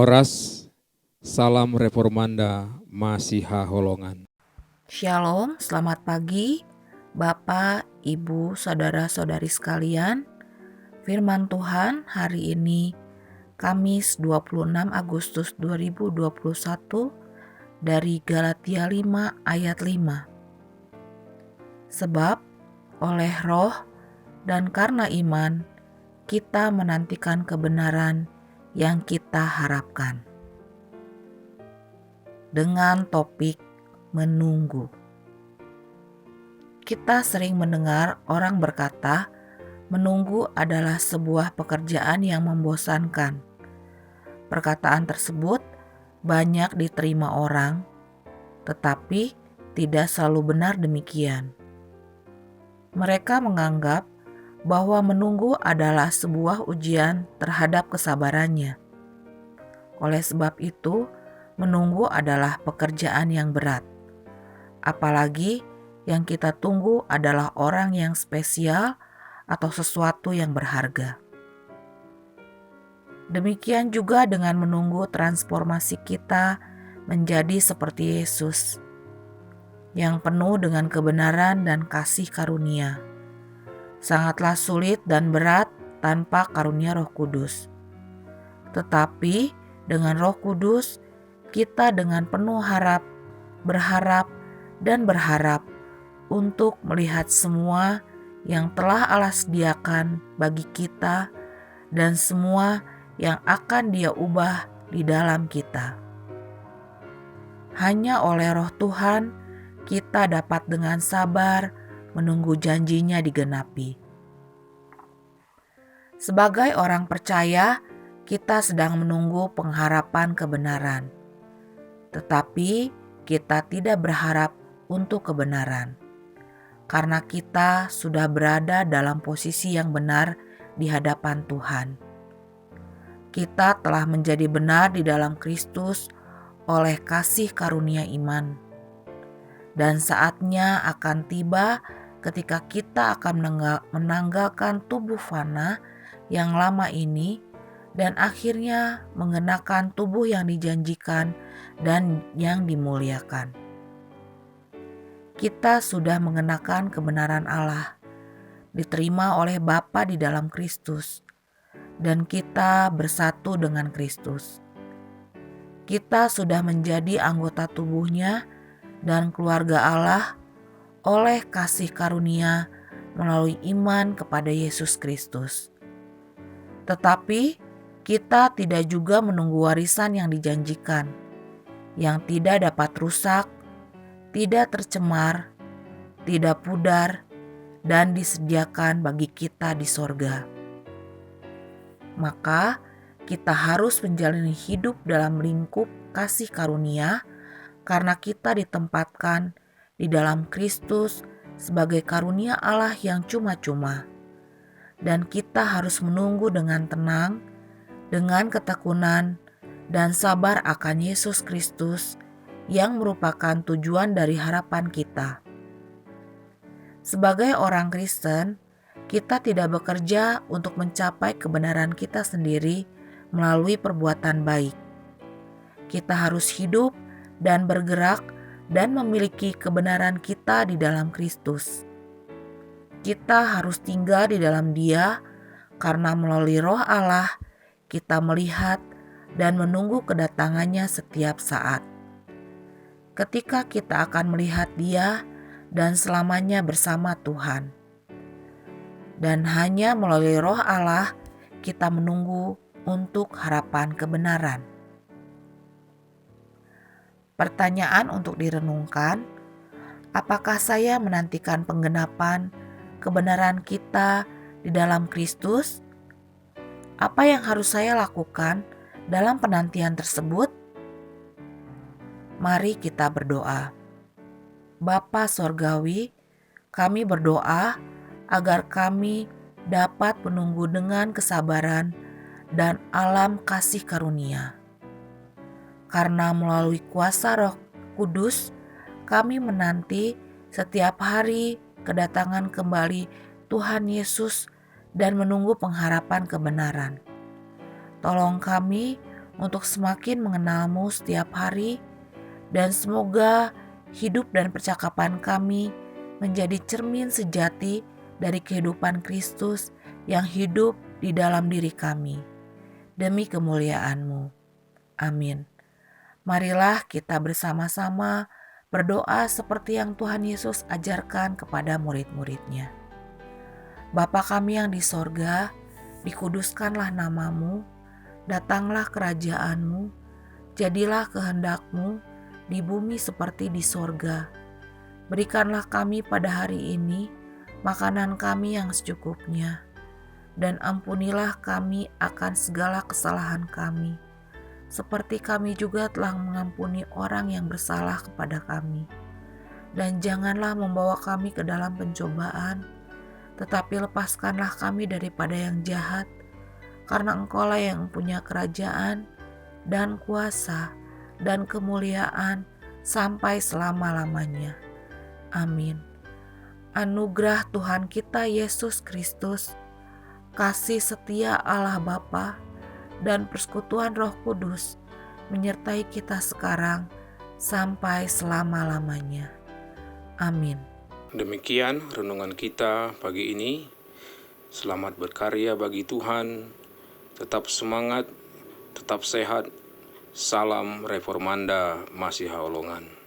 Horas, salam reformanda Masiha Holongan. Shalom, selamat pagi Bapak, Ibu, Saudara-saudari sekalian. Firman Tuhan hari ini Kamis 26 Agustus 2021 dari Galatia 5 ayat 5. Sebab oleh roh dan karena iman kita menantikan kebenaran yang kita harapkan. Dengan topik menunggu. Kita sering mendengar orang berkata, menunggu adalah sebuah pekerjaan yang membosankan. Perkataan tersebut banyak diterima orang, tetapi tidak selalu benar demikian. Mereka menganggap bahwa menunggu adalah sebuah ujian terhadap kesabarannya. Oleh sebab itu, menunggu adalah pekerjaan yang berat. Apalagi yang kita tunggu adalah orang yang spesial atau sesuatu yang berharga. Demikian juga dengan menunggu transformasi kita menjadi seperti Yesus, yang penuh dengan kebenaran dan kasih karunia. Sangatlah sulit dan berat tanpa karunia Roh Kudus. Tetapi dengan Roh Kudus, kita dengan penuh berharap untuk melihat semua yang telah Allah sediakan bagi kita dan semua yang akan Dia ubah di dalam kita. Hanya oleh Roh Tuhan kita dapat dengan sabar menunggu janjinya digenapi. Sebagai orang percaya, kita sedang menunggu pengharapan kebenaran. Tetapi kita tidak berharap untuk kebenaran, karena kita sudah berada dalam posisi yang benar di hadapan Tuhan. Kita telah menjadi benar di dalam Kristus oleh kasih karunia iman. Dan saatnya akan tiba ketika kita akan menanggalkan tubuh fana yang lama ini dan akhirnya mengenakan tubuh yang dijanjikan dan yang dimuliakan. Kita sudah mengenakan kebenaran Allah, diterima oleh Bapa di dalam Kristus, dan kita bersatu dengan Kristus. Kita sudah menjadi anggota tubuhnya dan keluarga Allah oleh kasih karunia melalui iman kepada Yesus Kristus. Tetapi kita tidak juga menunggu warisan yang dijanjikan, yang tidak dapat rusak, tidak tercemar, tidak pudar, dan disediakan bagi kita di sorga. Maka kita harus menjalani hidup dalam lingkup kasih karunia karena kita ditempatkan di dalam Kristus sebagai karunia Allah yang cuma-cuma. Dan kita harus menunggu dengan tenang, dengan ketekunan, dan sabar akan Yesus Kristus yang merupakan tujuan dari harapan kita. Sebagai orang Kristen, kita tidak bekerja untuk mencapai kebenaran kita sendiri melalui perbuatan baik. Kita harus hidup dan bergerak dan memiliki kebenaran kita di dalam Kristus. Kita harus tinggal di dalam Dia karena melalui Roh Allah kita melihat dan menunggu kedatangannya setiap saat. Ketika kita akan melihat Dia dan selamanya bersama Tuhan. Dan hanya melalui Roh Allah kita menunggu untuk harapan kebenaran. Pertanyaan untuk direnungkan, apakah saya menantikan penggenapan kebenaran kita di dalam Kristus? Apa yang harus saya lakukan dalam penantian tersebut? Mari kita berdoa. Bapa Sorgawi, kami berdoa agar kami dapat menunggu dengan kesabaran dan alam kasih karunia. Karena melalui kuasa Roh Kudus, kami menanti setiap hari kedatangan kembali Tuhan Yesus dan menunggu pengharapan kebenaran. Tolong kami untuk semakin mengenal-Mu setiap hari, dan semoga hidup dan percakapan kami menjadi cermin sejati dari kehidupan Kristus yang hidup di dalam diri kami. Demi kemuliaan-Mu. Amin. Marilah kita bersama-sama berdoa seperti yang Tuhan Yesus ajarkan kepada murid-murid-Nya. Bapa kami yang di sorga, dikuduskanlah nama-Mu, datanglah kerajaan-Mu, jadilah kehendak-Mu di bumi seperti di sorga. Berikanlah kami pada hari ini makanan kami yang secukupnya, dan ampunilah kami akan segala kesalahan kami, seperti kami juga telah mengampuni orang yang bersalah kepada kami. Dan janganlah membawa kami ke dalam pencobaan, tetapi lepaskanlah kami daripada yang jahat, karena Engkau-lah yang punya kerajaan dan kuasa dan kemuliaan sampai selama-lamanya. Amin. Anugerah Tuhan kita Yesus Kristus, kasih setia Allah Bapa, dan persekutuan Roh Kudus menyertai kita sekarang sampai selama-lamanya. Amin. Demikian renungan kita pagi ini. Selamat berkarya bagi Tuhan. Tetap semangat, tetap sehat. Salam Reformanda Masiha Holongan.